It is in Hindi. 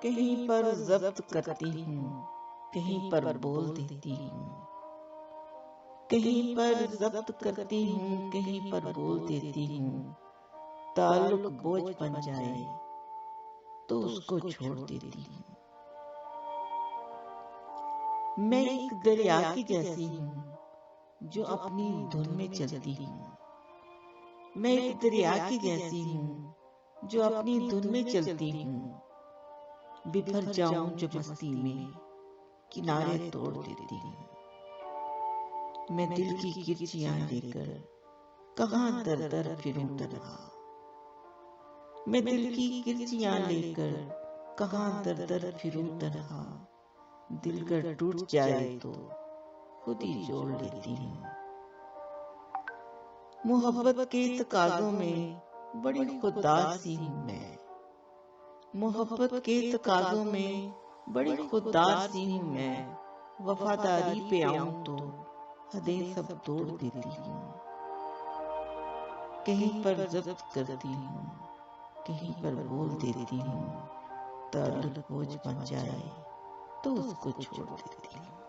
कहीं पर जब्त करती हूँ, कहीं पर बोल देती हूँ। कहीं पर जब्त करती हूँ, कहीं पर बोल देती हूँ। ताल्लुक बोझ बन जाए तो उसको छोड़ देती हूँ। मैं एक दरिया की जैसी हूँ जो अपनी धुन में चलती हूँ। मैं एक दरिया की जैसी हूँ जो अपनी धुन में चलती हूँ। बिखर जाऊं जो मस्ती में, किनारे तोड़ देती हूँ। मैं दिल की किरचियां लेकर कहां दर दर फिरूं तन्हा। मैं दिल की किरचियां लेकर कहां दर दर फिरूं तन्हा। दिल कर टूट जाए तो खुद ही जोड़ लेती हूँ। मोहब्बत के तकाज़ों में बड़ी खुददार सी हूँ मैं। मोहब्बत के तकाज़ों में बड़ी खुददार सी हूँ मैं। वफादारी पे आऊं तो हदें सब तोड़ देती हूँ। कहीं पर जब्त करती हूँ, कहीं पर बोल देती हूँ। ताल्लुक बोझ बन जाए तो उसको छोड़ देती हूँ।